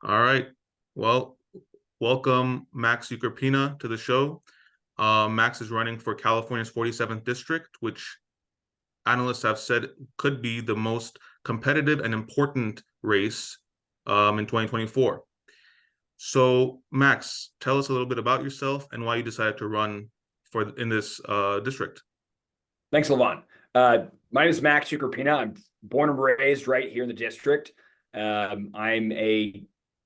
All right. Well, welcome Max Ukropina to the show. Max is running for California's 47th district, which analysts have said could be the most competitive and important race in 2024. So, Max, tell us a little bit about yourself and why you decided to run in this district. Thanks, Levon. My name is Max Ukropina. I'm born and raised right here in the district. I'm a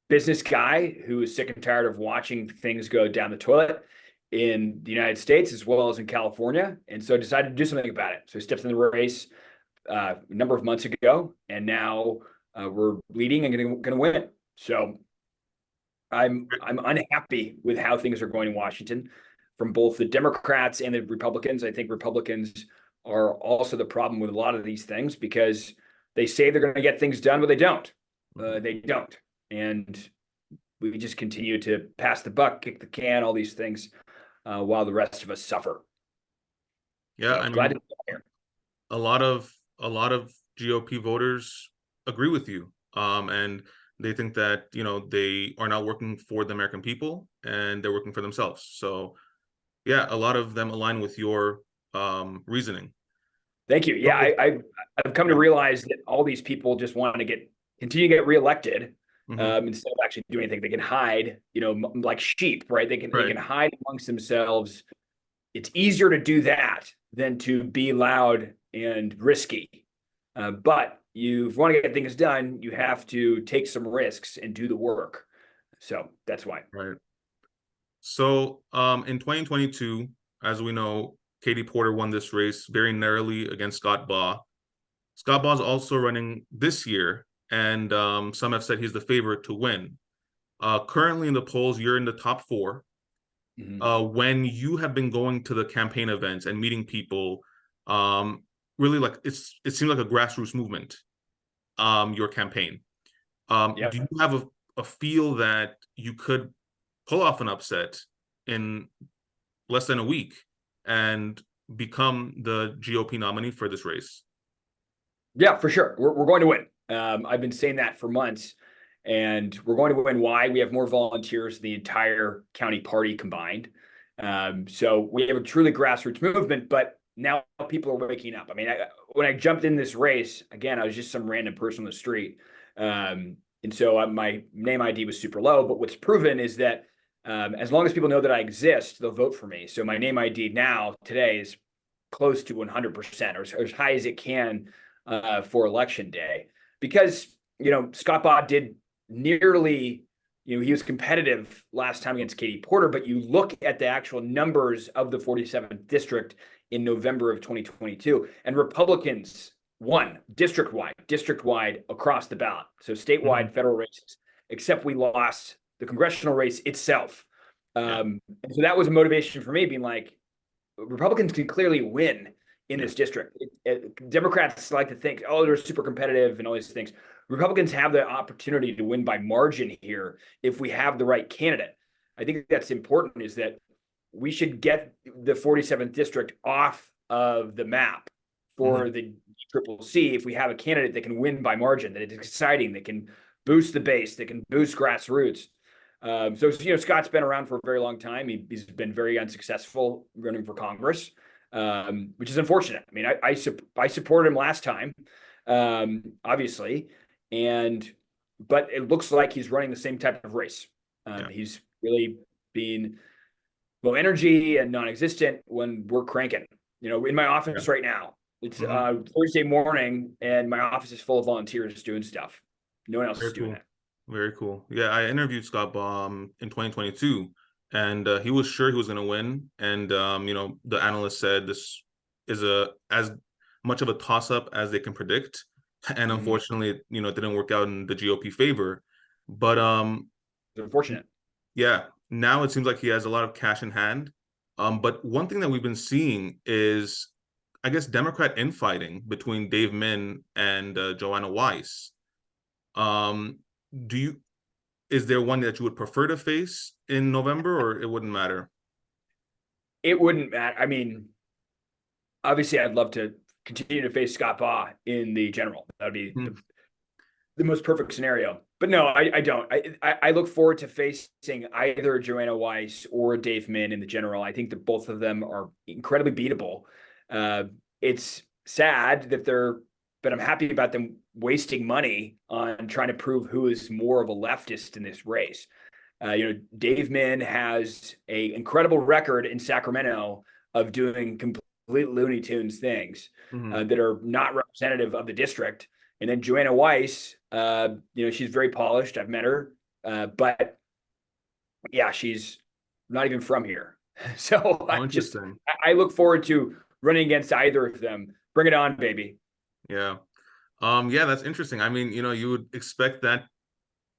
business guy who is sick and tired of watching things go down the toilet in the United States as well as in California, and so I decided to do something about it. So I stepped in the race a number of months ago, and now we're leading and going to win. So I'm unhappy with how things are going in Washington from both the Democrats and the Republicans. I think Republicans are also the problem with a lot of these things because they say they're going to get things done, but they don't. They don't. And we just continue to pass the buck, kick the can, all these things, while the rest of us suffer. Yeah, So, I glad to mean, be here. a lot of GOP voters agree with you, and they think that they are not working for the American people and they're working for themselves. So, yeah, a lot of them align with your reasoning. Thank you. Yeah, So, I've come to realize that all these people just want to continue to get reelected instead of actually doing anything. They can hide, like sheep, right? They can hide amongst themselves. It's easier to do that than to be loud and risky. But you want to get things done, you have to take some risks and do the work. So that's why. Right. So, in 2022, as we know, Katie Porter won this race very narrowly against Scott Baugh. Scott Baugh is also running this year, and some have said he's the favorite to win. Currently in the polls, you're in the top four. When you have been going to the campaign events and meeting people, really like it seems like a grassroots movement, your campaign. Yep. Do you have a feel that you could pull off an upset in less than a week and become the GOP nominee for this race? Yeah, for sure. We're going to win. I've been saying that for months, and we're going to win. Why? We have more volunteers than the entire county party combined. So we have a truly grassroots movement, but now people are waking up. I mean, when I jumped in this race, again, I was just some random person on the street. And so my name ID was super low, but what's proven is that as long as people know that I exist, they'll vote for me. So my name ID now today is close to 100% or as high as it can for election day, because Scott Baugh did nearly, he was competitive last time against Katie Porter, but you look at the actual numbers of the 47th district in November of 2022, and Republicans won district-wide across the ballot. So statewide, federal races, except we lost the congressional race itself. And so that was a motivation for me, being like, Republicans can clearly win in this district. Democrats like to think, oh, they're super competitive and all these things. Republicans have the opportunity to win by margin here if we have the right candidate. I think that's important, is that we should get the 47th district off of the map for the CCC if we have a candidate that can win by margin, that is exciting, that can boost the base, that can boost grassroots. So Scott's been around for a very long time. He's been very unsuccessful running for Congress, which is unfortunate. I mean, I supported him last time, obviously, but it looks like he's running the same type of race. He's really being low energy and non-existent when we're cranking. In my office right now, it's Thursday morning, and my office is full of volunteers doing stuff. No one else is doing that. Very cool. Yeah, I interviewed Scott Baugh in 2022, and he was sure he was going to win. And the analyst said this is as much of a toss-up as they can predict. And unfortunately, it didn't work out in the GOP favor. But it's unfortunate. Yeah, now it seems like he has a lot of cash in hand. But one thing that we've been seeing is, I guess, Democrat infighting between Dave Min and Joanna Weiss. Is there one that you would prefer to face in November, or it wouldn't matter? It wouldn't matter. I mean, obviously, I'd love to continue to face Scott Baugh in the general. That would be the most perfect scenario. But no, I don't. I look forward to facing either Joanna Weiss or Dave Min in the general. I think that both of them are incredibly beatable. It's sad that but I'm happy about them wasting money on trying to prove who is more of a leftist in this race. Dave Min has a incredible record in Sacramento of doing complete Looney Tunes things Hmm. that are not representative of the district. And then Joanna Weiss, she's very polished. I've met her, but yeah, she's not even from here. So Oh, interesting. I look forward to running against either of them. Bring it on, baby. Yeah. Yeah, that's interesting. I mean, you would expect that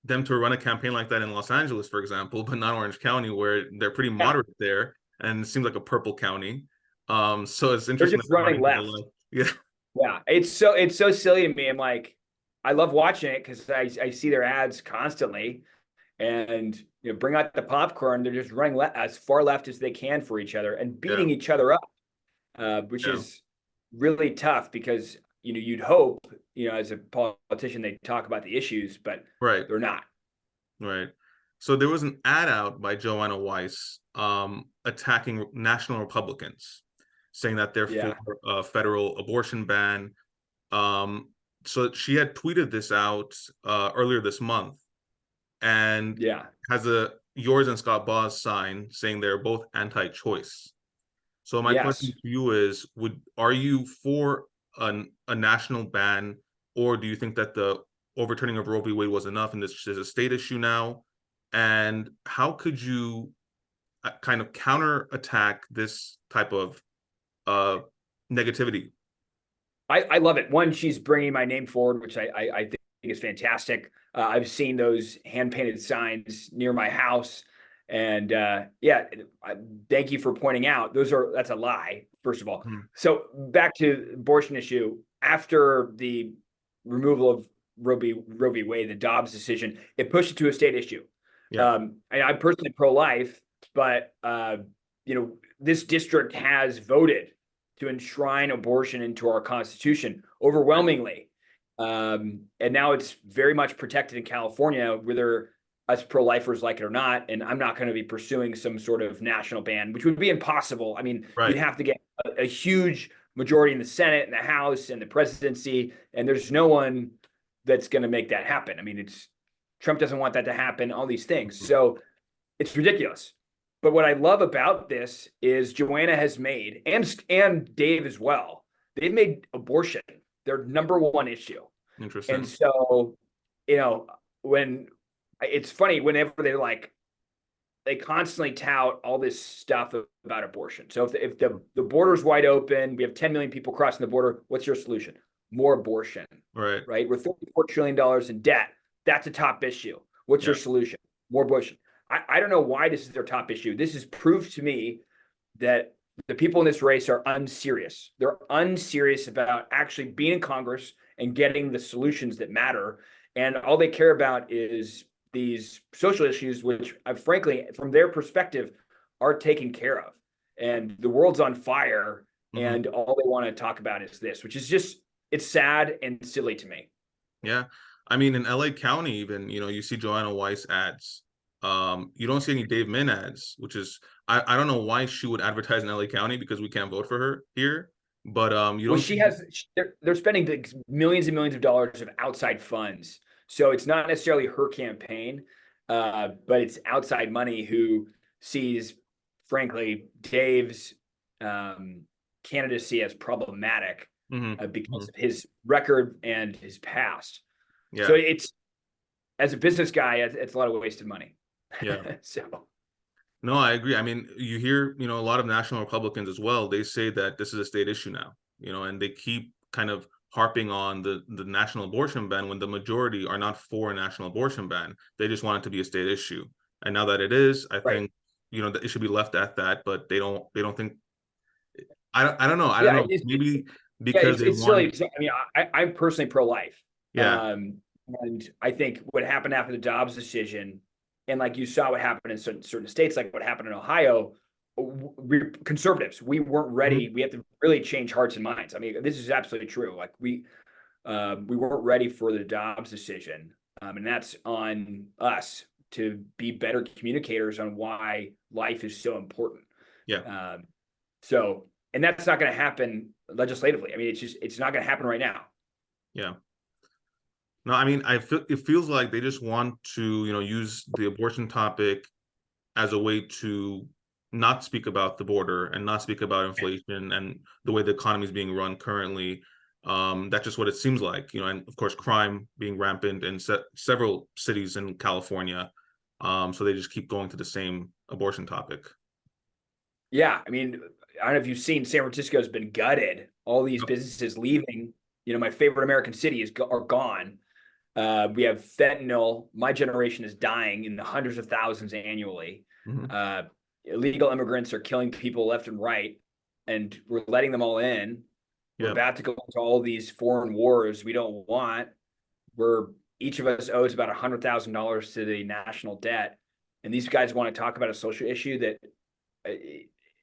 them to run a campaign like that in Los Angeles, for example, but not Orange County, where they're pretty Yeah, moderate there, and it seems like a purple county. So it's they're interesting that just they're running running to the left. left. Yeah, Yeah, it's so silly to me. I'm like, I love watching it because I see their ads constantly, and bring out the popcorn. They're just running as far left as they can for each other and yeah, beating each other up, which yeah. is really tough because you'd hope as a politician they talk about the issues, but Right, they're not. right. So there was an ad out by Joanna Weiss, attacking national Republicans, saying that they're for Yeah, a federal abortion ban. Um, so she had tweeted this out earlier this month, and yeah, has a yours and Scott Baugh's sign saying they're both anti-choice. So my question yes. to you is, are you for a national ban, or do you think that the overturning of Roe v. Wade was enough and this is a state issue now? And how could you kind of counterattack this type of uh, negativity? I love it. One, she's bringing my name forward, which I think is fantastic. I've seen those hand painted signs near my house, and yeah, thank you for pointing out that's a lie. First of all, Mhm. so back to abortion issue after the removal of Roe v. Wade, the Dobbs decision, it pushed it to a state issue. Yeah, And I'm personally pro life, but this district has voted to enshrine abortion into our Constitution right. overwhelmingly. And now it's very much protected in California, whether us pro-lifers like it or not. And I'm not going to be pursuing some sort of national ban, which would be impossible. I mean, you'd Right. have to get a huge majority in the Senate and the House and the presidency, and there's no one that's going to make that happen. I mean, Trump doesn't want that to happen, all these things. Mhm. So it's ridiculous. But what I love about this is Joanna has made, and Dave as well, they've made abortion their number one issue. And Interesting. so, when it's funny, whenever they constantly tout all this stuff about abortion. So if the border's wide open, we have 10 million people crossing the border, what's your solution? More abortion, Right. right? We're $34 trillion in debt. That's a top issue. What's Yeah. your solution? More abortion. I don't know why this is their top issue. This has proved to me that the people in this race are unserious. They're unserious about actually being in Congress and getting the solutions that matter. And all they care about is these social issues, which frankly, from their perspective, are taken care of. And the world's on fire. Hmm. And all they want to talk about is this, which is it's sad and silly to me. Yeah. I mean, in LA County, even, you see Joanna Weiss ads. You don't see any Dave Min ads, which is, I don't know why she would advertise in LA County because we can't vote for her here. But you Well, don't she see. has they're spending millions and millions of dollars of outside funds. So it's not necessarily her campaign, but it's outside money who sees, frankly, Dave's candidacy as problematic Hmm. because Hmm. of his record and his past. So Yeah. as a business guy, it's a lot of wasted money. Yeah. So No, I agree. I mean, you hear, a lot of national Republicans as well. They say that this is a state issue now, and they keep kind of harping on the national abortion ban when the majority are not for a national abortion ban. They just want it to be a state issue. And now that it is, I right. think, that it should be left at that, but they don't think. I don't know. I don't Yeah, know. Maybe yeah, because they it's silly. want. I mean, I'm personally pro-life, Yeah. and I think what happened after the Dobbs decision, and like you saw what happened in certain states, like what happened in Ohio, conservatives, we weren't ready. Mhm. We have to really change hearts and minds. I mean, this is absolutely true. Like We weren't ready for the Dobbs decision, and that's on us to be better communicators on why life is so important. Yeah. Um, so, and that's not going to happen legislatively. I mean, it's not going to happen right now. Yeah. No, I mean, I feel it feels like they just want to, use the abortion topic as a way to not speak about the border and not speak about inflation and the way the economy is being run currently. That's just what it seems like, and of course, crime being rampant in several cities in California. So they just keep going to the same abortion topic. Yeah, I mean, I don't know if you've seen San Francisco has been gutted. All these Yep. businesses leaving. My favorite American city are gone. We have fentanyl. My generation is dying in the hundreds of thousands annually. Hmm. Uh, Illegal immigrants are killing people left and right, and we're letting them all in. We're Yep. about to go into all these foreign wars we don't want. We're Each of us owes about $100,000 to the national debt, and these guys want to talk about a social issue that uh,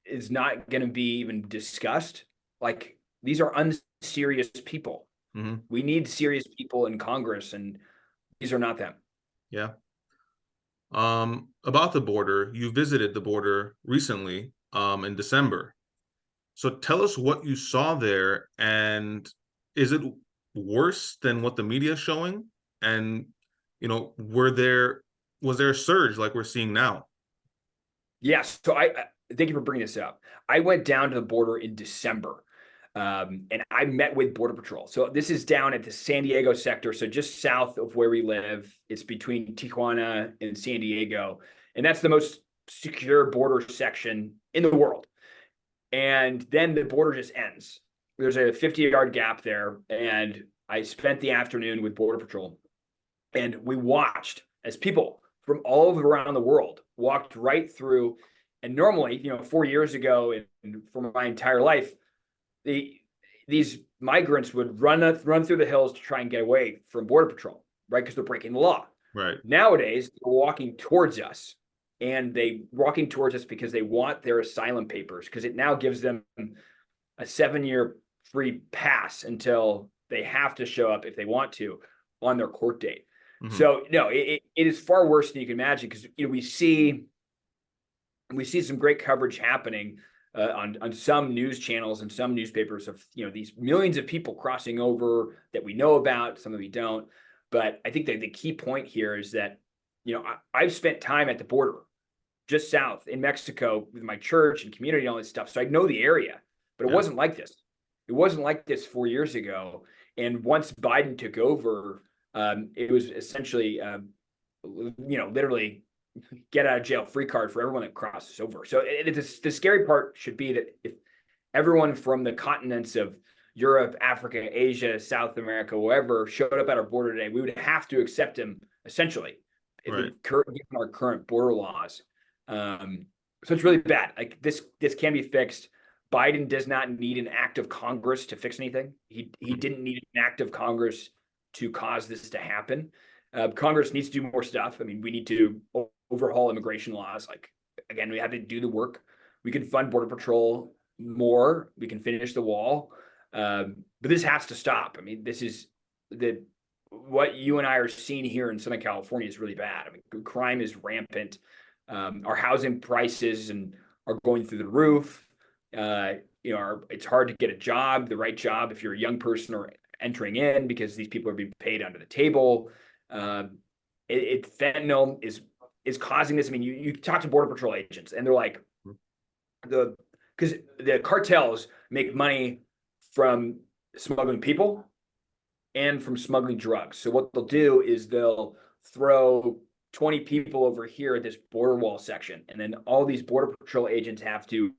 is not going to be even discussed. Like, these are unserious people. Hmm. We need serious people in Congress, and these are not them. Yeah. About the border, you visited the border recently, in December. So tell us what you saw there, and is it worse than what the media is showing? And was there a surge like we're seeing now? Yes. So I thank you for bringing this up. I went down to the border in December, and I met with Border Patrol. So this is down at the San Diego sector, so just south of where we live. It's between Tijuana and San Diego, and that's the most secure border section in the world. And then the border just ends. There's a 50-yard gap there, and I spent the afternoon with Border Patrol, and we watched as people from all around the world walked right through. And normally, 4 years ago, and for my entire life, these migrants would run through the hills to try and get away from Border Patrol, right? Because they're breaking the law. Right. Nowadays, they're walking towards us, and they walking towards us because they want their asylum papers, because it now gives them a 7-year free pass until they have to show up if they want to on their court date. Hmm. So no, it is far worse than you can imagine, because we see some great coverage happening on some news channels and some newspapers of these millions of people crossing over that we know about, some that we don't. But I think that the key point here is that I've spent time at the border just south in Mexico with my church and community and all this stuff, so I know the area. But it Yeah. wasn't like this. It wasn't like this 4 years ago. And once Biden took over, it was essentially, literally get out of jail free card for everyone that crosses over. So the scary part should be that if everyone from the continents of Europe, Africa, Asia, South America, wherever showed up at our border today, we would have to accept them essentially, Right. given our current border laws. So it's really bad. Like, this can be fixed. Biden does not need an act of Congress to fix anything. He Mhm. didn't need an act of Congress to cause this to happen. Congress needs to do more stuff. I mean, we need to overhaul immigration laws. Like, again, we have to do the work. We can fund Border Patrol more. We can finish the wall. But this has to stop. I mean, this is what you and I are seeing here in Southern California is really bad. I mean, crime is rampant. Our housing prices are going through the roof. It's hard to get a job, the right job, if you're a young person or entering in, because these people are being paid under the table. Fentanyl is causing this. I mean, you talk to Border Patrol agents, and they're like, because the cartels make money from smuggling people and from smuggling drugs. So what they'll do is they'll throw 20 people over here at this border wall section, and then all these Border Patrol agents have to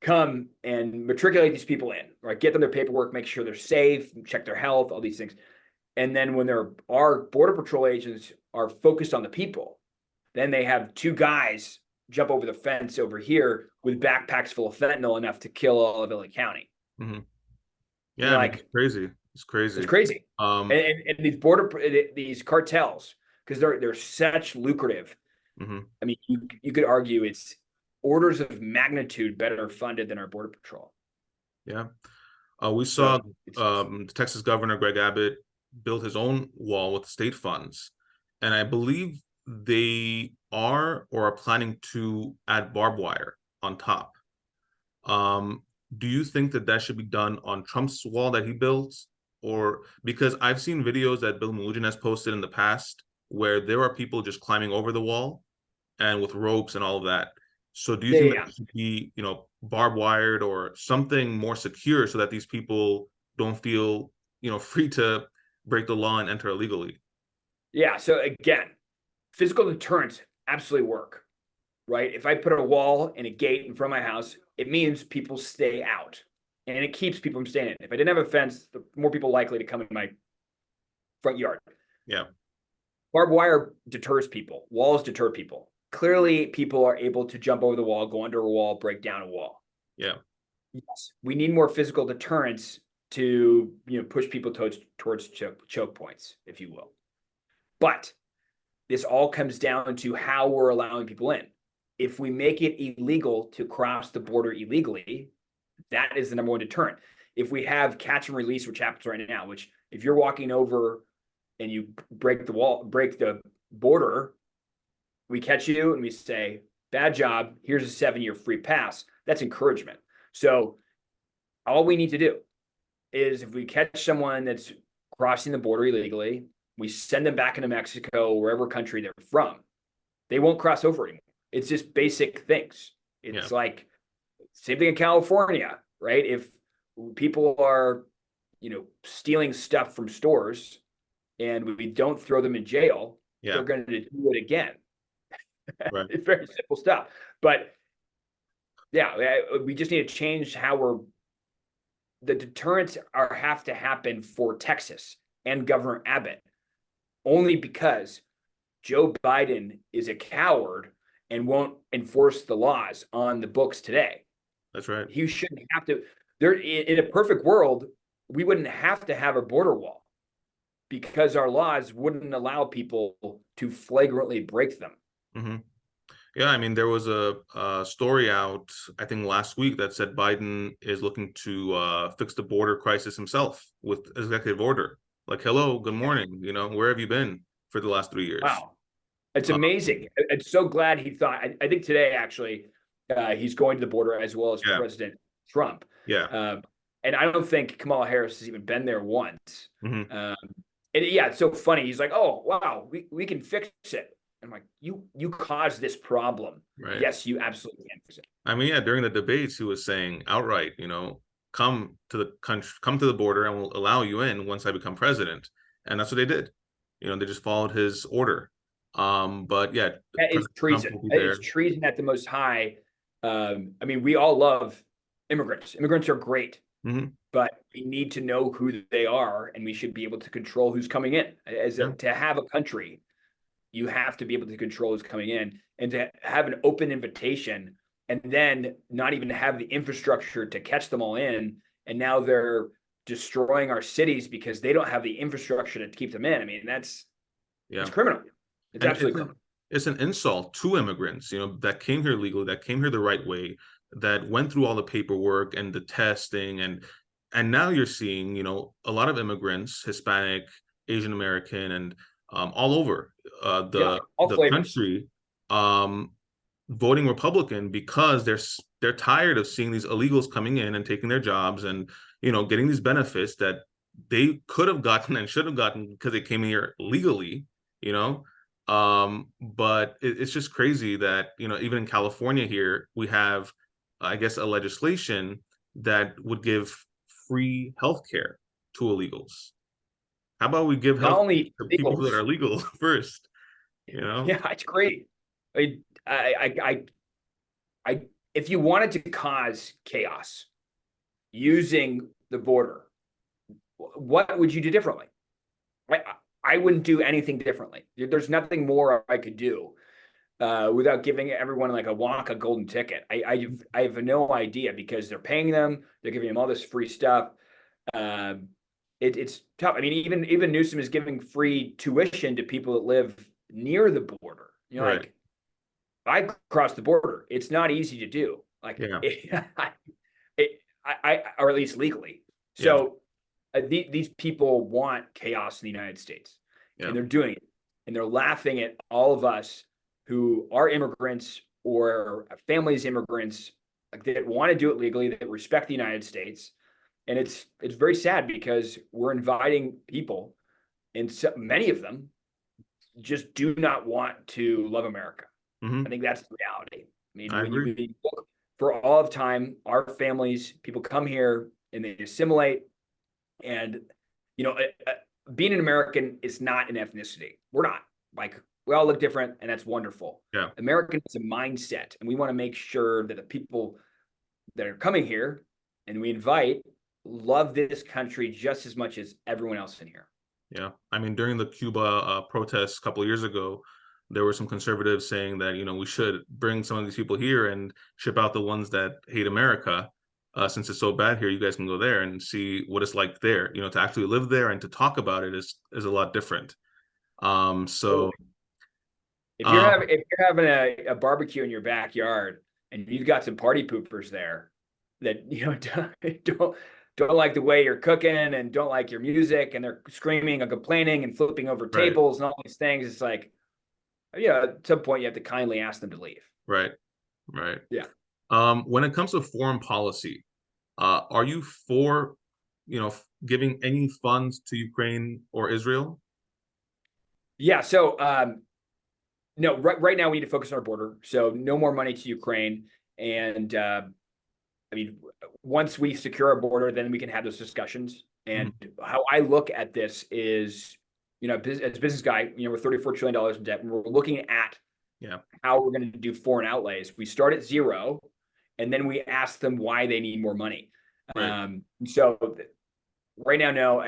come and matriculate these people in, right? Get them their paperwork, make sure they're safe, check their health, all these things. And then when our Border Patrol agents are focused on the people, then they have two guys jump over the fence over here with backpacks full of fentanyl, enough to kill all of LA County. Hmm. And Yeah, you're I mean, it's like, crazy. It's it's crazy. crazy. Um, And these cartels, because they're such lucrative. mhm. I mean, you could argue it's orders of magnitude better funded than our Border Patrol. Yeah. We So saw it's the Texas Governor Greg Abbott build his own wall with state funds, and I believe they are planning to add barbed wire on top. Um, do you think that that should be done on Trump's wall that he built, or because I've seen videos that Bill Melugin has posted in the past where there are people just climbing over the wall and with ropes and all of that. So do you yeah, think yeah, that yeah. it should be, barbed wired or something more secure so that these people don't feel, free to break the law and enter illegally? Yeah. So again, physical deterrence absolutely work, right? If I put a wall and a gate in front of my house, it means people stay out, and it keeps people from staying in. If I didn't have a fence, the more people likely to come in my front yard. Yeah, Barbed wire deters people. Walls deter people. Clearly, people are able to jump over the wall, go under a wall, break down a wall. yeah, Yes, we need more physical deterrence to push people towards choke points, if you will. But this all comes down to how we're allowing people in. If we make it illegal to cross the border illegally, that is the number one deterrent. If we have catch and release, which happens right now, which if you're walking over and you break the border, we catch you and we say, bad job, here's a 7-year free pass. That's encouragement. So all we need to do is if we catch someone that's crossing the border illegally, we send them back into Mexico, wherever country they're from. They won't cross over anymore. It's just basic things. yeah, It's like same thing in California, right? If people are, stealing stuff from stores and we don't throw them in jail, yeah, they're going to do it again. right. It's very simple stuff. But yeah, we just need to change how the deterrents have to happen for Texas and Governor Abbott only because Joe Biden is a coward and won't enforce the laws on the books today. That's right. He shouldn't have to. There, in a perfect world, we wouldn't have to have a border wall because our laws wouldn't allow people to flagrantly break them. Hmm. Yeah, I mean, there was a story out, I think last week, that said Biden is looking to fix the border crisis himself with executive order. Like, hello, good morning. Where have you been for the last 3 years? Wow, it's Um, amazing. I'm so glad he thought. I think today actually, he's going to the border as well as yeah, President Trump. yeah, Um, and I don't think Kamala Harris has even been there once. hmm, Um, and yeah, it's so funny. He's like, "Oh wow, we can fix it." I'm like, "You caused this problem. right. Yes, you absolutely can fix it." I mean, yeah, during the debates, he was saying outright, come to the country, come to the border, and we'll allow you in once I become president. And that's what they did. They just followed his order. But yeah, That is President Trump treason. will be It's there. treason at the most high. I mean, we all love immigrants. Immigrants are great, Hmm. but we need to know who they are, and we should be able to control who's coming in. Yeah, To have a country, you have to be able to control who's coming in, and to have an open invitation, and then not even have the infrastructure to catch them all in. And now they're destroying our cities because they don't have the infrastructure to keep them in. I mean, it's yeah. criminal. It's And absolutely criminal. it's an insult to immigrants, that came here legally, that came here the right way, that went through all the paperwork and the testing, and now you're seeing, a lot of immigrants, Hispanic, Asian American, and all over Yeah, the all the flavors. country, um, voting Republican because they're tired of seeing these illegals coming in and taking their jobs and getting these benefits that they could have gotten and should have gotten because they came here legally, you know. But it's just crazy that even in California here we have, I guess, a legislation that would give free healthcare to illegals. How about we give Not health only to people that illegals. are legal first? You know? Yeah, it's great. I, I, if you wanted to cause chaos using the border, what would you do differently? I, I wouldn't do anything differently. There's nothing more I could do without giving everyone like a Wonka golden ticket. I have no idea because they're paying them, they're giving them all this free stuff. Um, it's tough. I mean, even Newsom is giving free tuition to people that live near the border. Right. Like I cross the border. It's not easy to do. Like Yeah. or at least legally. Yeah. So these people want chaos in the United States, Yeah. and they're doing it, and they're laughing at all of us who are immigrants or families immigrants, like, that want to do it legally, that respect the United States. And it's very sad because we're inviting people, and so many of them just do not want to love America. I Hmm. think that's the reality. I mean, I agree. when you look for all of time, our families, people come here and they assimilate, and you know, being an American is not an ethnicity. We're not. Like, we all look different, and that's wonderful. Yeah. American is a mindset, and we want to make sure that the people that are coming here and we invite love this country just as much as everyone else in here. Yeah. I mean, during the Cuba protests a couple of years ago, there were some conservatives saying that, we should bring some of these people here and ship out the ones that hate America. Since it's so bad here, you guys can go there and see what it's like there. To actually live there and to talk about it is a lot different. So um, If you're having a barbecue in your backyard and you've got some party poopers there that don't like the way you're cooking and don't like your music, and they're screaming and complaining and flipping over right, tables and all these things, it's like, at some point you have to kindly ask them to leave. right, right. Yeah. When it comes to foreign policy, are you for, giving any funds to Ukraine or Israel? Yeah. So no, right now we need to focus on our border. So no more money to Ukraine. And I mean, once we secure our border, then we can have those discussions. And Mhm. how I look at this is, as a business guy, we're $34 trillion in debt, and we're looking at Yeah, how we're going to do foreign outlays. We start at zero, and then we ask them why they need more money. right. So right now, no,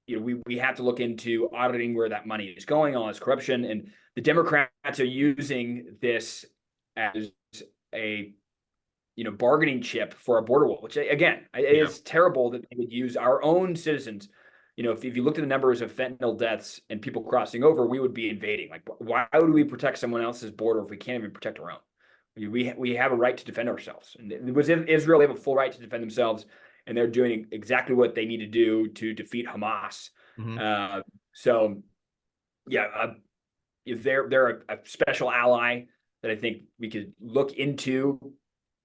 we have to look into auditing where that money is going, all this corruption, and the Democrats are using this as a bargaining chip for a border wall, which again, it Yeah, is terrible that they would use our own citizens. If you looked at the numbers of fentanyl deaths and people crossing over, we would be invading. Like, why would we protect someone else's border if we can't even protect our own? We have a right to defend ourselves. And it was Israel, they have a full right to defend themselves, and they're doing exactly what they need to do to defeat Hamas. hmm, Uh, so, yeah, if they're a special ally that I think we could look into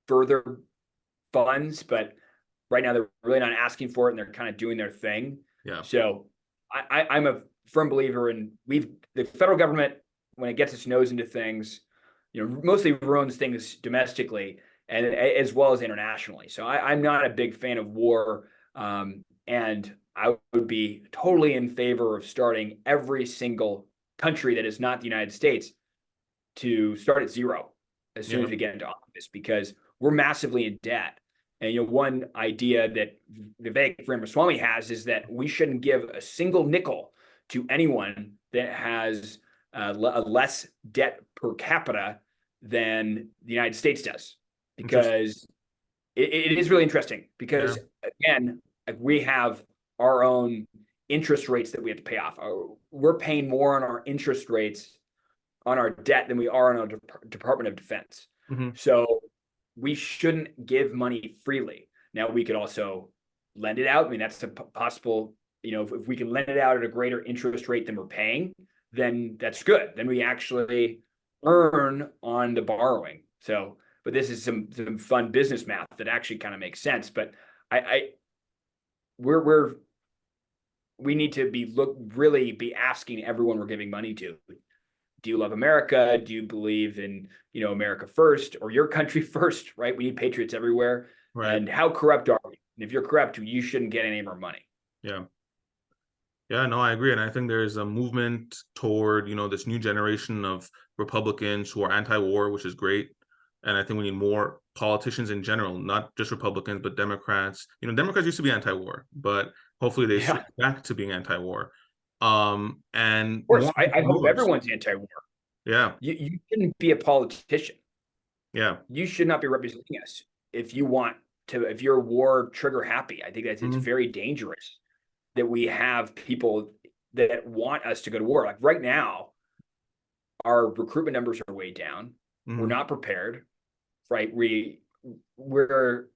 further funds, but right now they're really not asking for it, and they're kind of doing their thing. yeah, So I'm a firm believer in the federal government, when it gets its nose into things, mostly ruins things domestically and as well as internationally. So I'm not a big fan of war, and I would be totally in favor of starting every single country that is not the United States to start at zero as soon yeah, as we get into office, because we're massively in debt. And one idea that Vivek Ramaswamy has is that we shouldn't give a single nickel to anyone that has a less debt per capita than the United States does, interesting. because it is really interesting. Yeah, Because again, we have our own interest rates that we have to pay off. We're paying more on our interest rates on our debt than we are on our Department of Defense. hmm, So we shouldn't give money freely. Now, we could also lend it out. I mean, that's a possible, if we can lend it out at a greater interest rate than we're paying, then that's good. Then we actually earn on the borrowing. So, but this is some fun business math that actually kind of makes sense. But I we're we need to really be asking everyone we're giving money to, do you love America? Do you believe in, America first, or your country first, right? We need patriots everywhere. right. And how corrupt are we? And if you're corrupt, you shouldn't get any more money. Yeah. Yeah, no, I agree. And I think there's a movement toward, this new generation of Republicans who are anti-war, which is great. And I think we need more politicians in general, not just Republicans, but Democrats. Democrats used to be anti-war, but hopefully they Yeah, switch of back to being anti-war. And course. more I hope entrepreneurs. everyone's anti-war. Yeah, You shouldn't be a politician. yeah. You should not be representing us if if you're war trigger happy. I think it's Hmm, very dangerous that we have people that want us to go to war. Like right now, our recruitment numbers are way down. We're hmm, not prepared, right? We're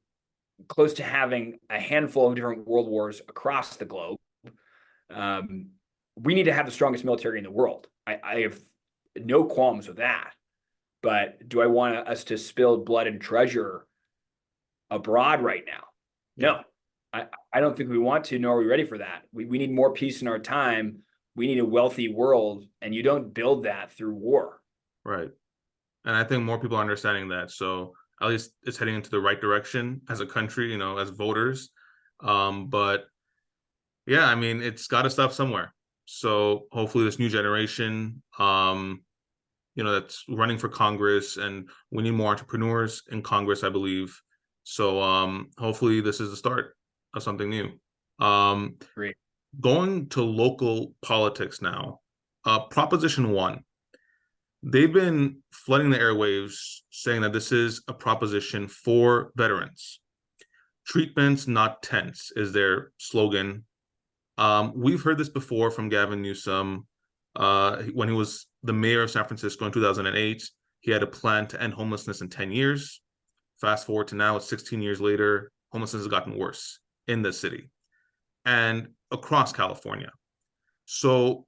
close to having a handful of different world wars across the globe. We need to have the strongest military in the world. I have no qualms with that. But do I want us to spill blood and treasure abroad right now? Yeah. No, I don't think we want to, nor are we ready for that. We need more peace in our time. We need a wealthy world, and you don't build that through war. Right. And I think more people are understanding that. So at least it's heading into the right direction as a country, as voters. But yeah, I mean, it's got to stop somewhere. So hopefully this new generation, that's running for Congress, and we need more entrepreneurs in Congress, I believe. So hopefully this is the start of something new. Great. Going to local politics now, Proposition 1. They've been flooding the airwaves saying that this is a proposition for veterans. Treatments, not tents, is their slogan. We've heard this before from Gavin Newsom when he was the mayor of San Francisco in 2008. He had a plan to end homelessness in 10 years. Fast forward to now, it's 16 years later, homelessness has gotten worse in the city and across California. So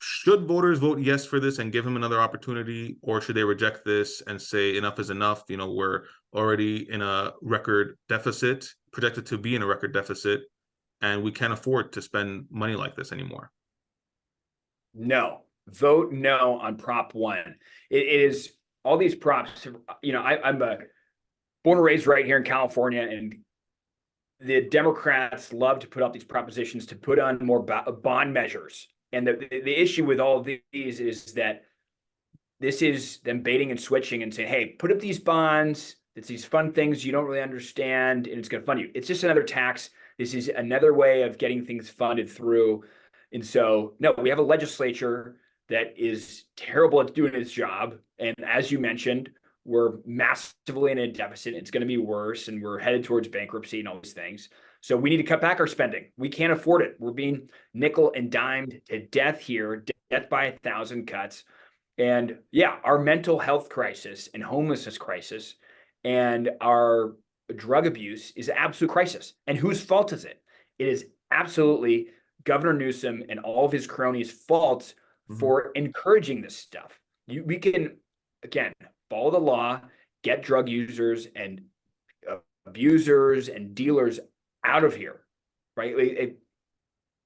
should voters vote yes for this and give him another opportunity, or should they reject this and say enough is enough? We're already in a record deficit, projected to be in a record deficit, and we can't afford to spend money like this anymore. No, vote no on Prop 1. It is all these props. I'm born and raised right here in California, and the Democrats love to put up these propositions to put on more bond measures. And the issue with all of these is that this is them baiting and switching and saying, hey, put up these bonds. It's these fun things you don't really understand, and it's going to fund you. It's just another tax. This is another way of getting things funded through. And so, no, we have a legislature that is terrible at doing its job. And as you mentioned, we're massively in a deficit. It's going to be worse, and we're headed towards bankruptcy and all these things. So we need to cut back our spending. We can't afford it. We're being nickel and dimed to death here, death by 1,000 cuts. And yeah, our mental health crisis and homelessness crisis and our drug abuse is an absolute crisis. And whose fault is it? It is absolutely Governor Newsom and all of his cronies' fault for encouraging this stuff. We can, again, follow the law, get drug users and abusers and dealers out of here, right?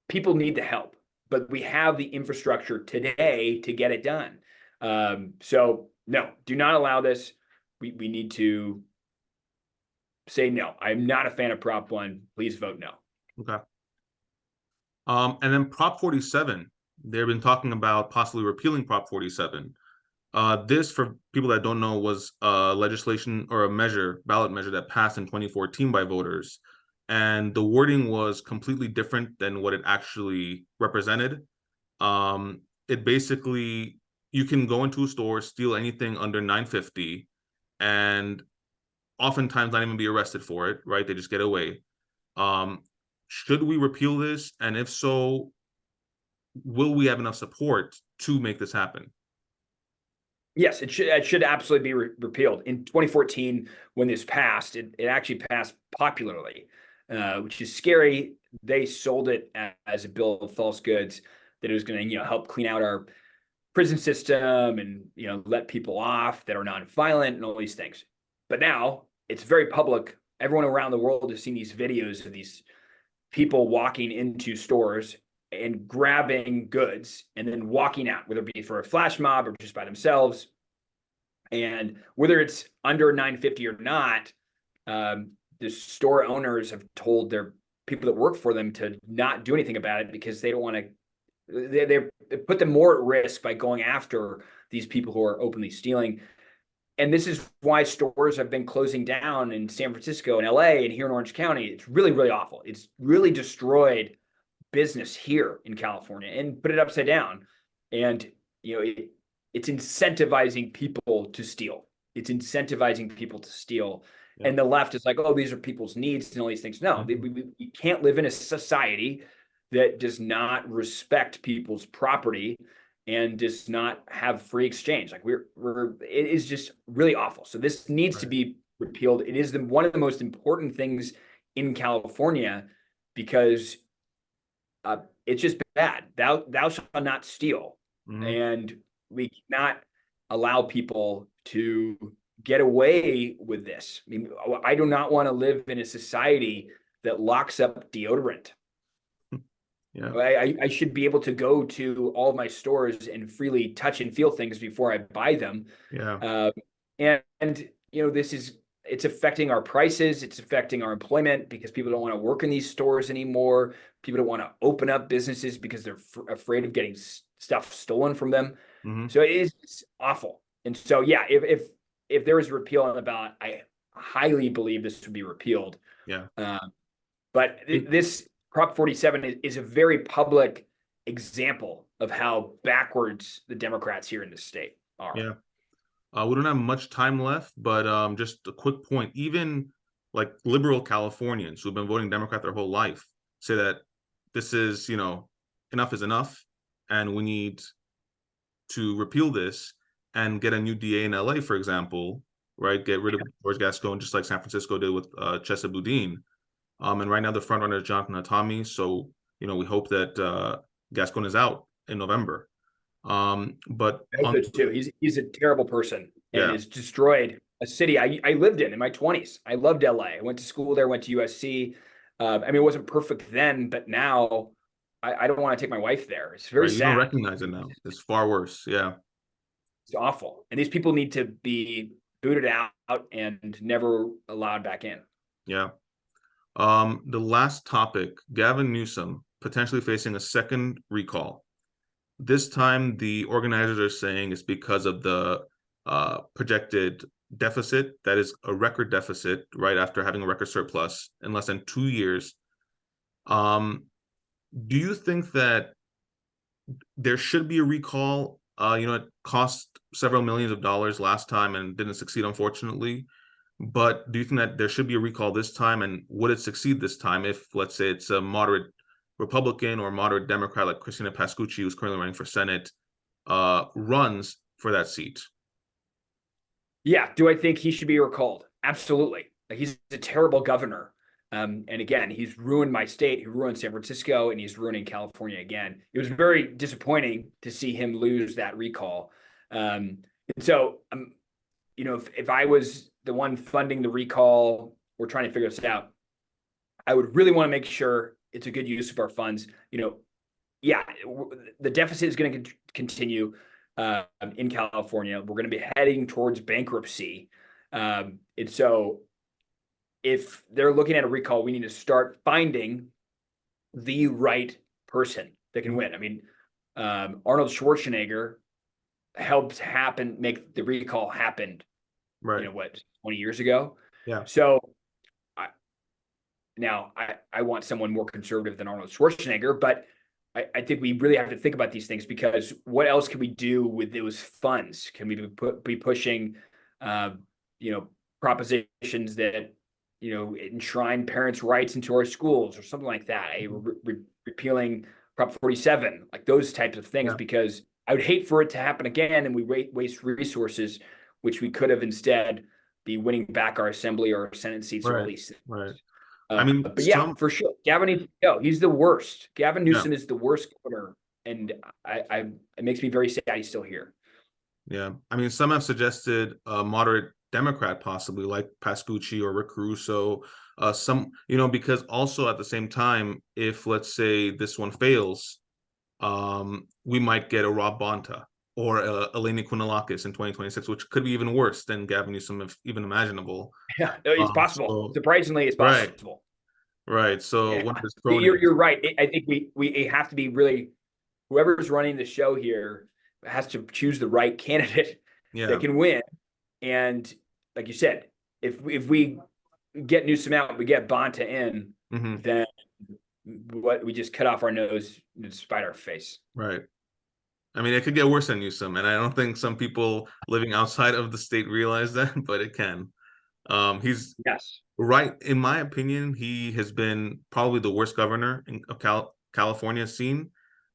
People need the help, but we have the infrastructure today to get it done. So no, do not allow this. We need to say no. I'm not a fan of Prop 1. Please vote no. Okay. And then Prop 47, they've been talking about possibly repealing Prop 47. This, for people that don't know, was a legislation or a ballot measure that passed in 2014 by voters. And the wording was completely different than what it actually represented. It basically, you can go into a store, steal anything under $9.50, and oftentimes not even be arrested for it, right? They just get away. Should we repeal this? And if so, will we have enough support to make this happen? Yes, it should absolutely be repealed. In 2014, when this passed, it actually passed popularly, which is scary. They sold it as a bill of false goods, that it was going to help clean out our prison system and let people off that are nonviolent and all these things. But now it's very public. Everyone around the world has seen these videos of these people walking into stores and grabbing goods and then walking out, whether it be for a flash mob or just by themselves. And whether it's under $9.50 or not, the store owners have told their people that work for them to not do anything about it because they don't want to. They put them more at risk by going after these people who are openly stealing. And this is why stores have been closing down in San Francisco and LA and here in Orange County. It's really, really awful. It's really destroyed business here in California and put it upside down. And, it's incentivizing people to steal. It's incentivizing people to steal. Yeah. And the left is like, oh, these are people's needs and all these things. No, we can't live in a society that does not respect people's property and does not have free exchange. Like it is just really awful. So this needs to be repealed. It is one of the most important things in California because it's just bad. Thou shalt not steal, Hmm. and we cannot allow people to get away with this. I mean, I do not want to live in a society that locks up deodorant. Yeah. I should be able to go to all of my stores and freely touch and feel things before I buy them. Yeah. Uh, and it's affecting our prices. It's affecting our employment because people don't want to work in these stores anymore. People don't want to open up businesses because they're afraid of getting stuff stolen from them. Hmm. So it's awful. And so, yeah, if there was a repeal on the ballot, I highly believe this would be repealed. Yeah. Um, but It- this Prop 47 is a very public example of how backwards the Democrats here in the state are. yeah. We don't have much time left, but just a quick point. Even like liberal Californians who've been voting Democrat their whole life say that this is, enough is enough, and we need to repeal this and get a new DA in LA, for example, right? Get rid of George Gascon, just like San Francisco did with Chesa Boudin. And right now the front runner is Jonathan Atami. So, we hope that Gascon is out in November. But I hope on, so too. He's a terrible person and yeah, has destroyed a city I lived in my 20s. I loved LA. I went to school there, went to USC. I mean, it wasn't perfect then, but now I don't want to take my wife there. It's very right. You don't sad. recognize it now. It's far worse. Yeah, It's awful. And these people need to be booted out and never allowed back in. yeah. The last topic, Gavin Newsom potentially facing a second recall. This time, the organizers are saying it's because of the projected deficit. That is a record deficit right after having a record surplus in less than 2 years. Um, do you think that there should be a recall? It cost several millions of dollars last time and didn't succeed, unfortunately. But do you think that there should be a recall this time? And would it succeed this time if, let's say, it's a moderate Republican or moderate Democrat like Christina Pascucci, who's currently running for Senate, runs for that seat? Yeah. Do I think he should be recalled? Absolutely. Like, he's a terrible governor. And again, he's ruined my state. He ruined San Francisco, and he's ruining California again. It was very disappointing to see him lose that recall. And so, if I was the one funding the recall, we're trying to figure this out, I would really want to make sure it's a good use of our funds. Yeah, the deficit is going to continue in California. We're going to be heading towards bankruptcy. And so if they're looking at a recall, we need to start finding the right person that can win. I mean, Arnold Schwarzenegger helped make the recall happen, Right. 20 years ago. Yeah. So now I want someone more conservative than Arnold Schwarzenegger, but I think we really have to think about these things, because what else can we do with those funds? Can we be pushing, propositions that, enshrine parents' rights into our schools or something like that? Repealing Prop 47, like those types of things, Yeah. because I would hate for it to happen again and we waste resources, which we could have instead be winning back our assembly or our Senate seats or all Right. these things. Right. I mean, But yeah, for sure, Gavin needs to go. He's the worst. Gavin yeah, Newsom is the worst governor, and it makes me very sad he's still here. yeah. I mean, some have suggested a moderate Democrat, possibly like Pascucci or Rick Caruso. Because also at the same time, if let's say this one fails, we might get a Rob Bonta or Eleni Kounalakis in 2026, which could be even worse than Gavin Newsom, if even imaginable. Yeah, it's possible. So Surprisingly, it's right, possible. right. So Yeah, one of his cronies, you're right. I think we have to be really, whoever's running the show here has to choose the right candidate that yeah, can win. And like you said, if we get Newsom out, we get Bonta in, hmm, then we just cut off our nose and spite our face. right. I mean, it could get worse than Newsom, and I don't think some people living outside of the state realize that, but it can. He's Yes. right, in my opinion. He has been probably the worst governor of California seen.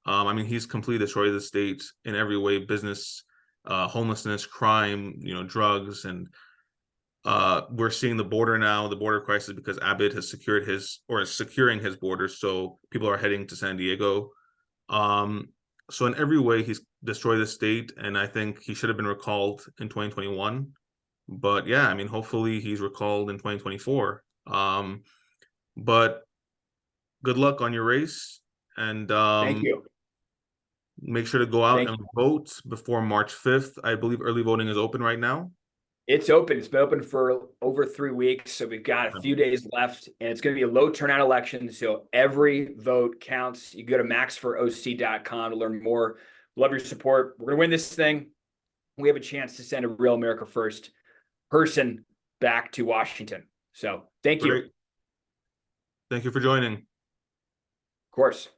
I mean, he's completely destroyed the state in every way: business, homelessness, crime, drugs, and We're seeing the border now, the border crisis, because Abbott has secured his or is securing his borders, so people are heading to San Diego. Um, so in every way, he's destroyed the state, and I think he should have been recalled in 2021. But yeah, I mean, hopefully he's recalled in 2024. But good luck on your race, and Thank you. make sure to go out Thank and you. vote before March 5th. I believe early voting is open right now. It's open. It's been open for over 3 weeks. So we've got a few days left, and it's going to be a low turnout election. So every vote counts. You go to maxforoc.com to learn more. Love your support. We're going to win this thing. We have a chance to send a real America First person back to Washington. So thank you. Of Great. Thank you for joining. course.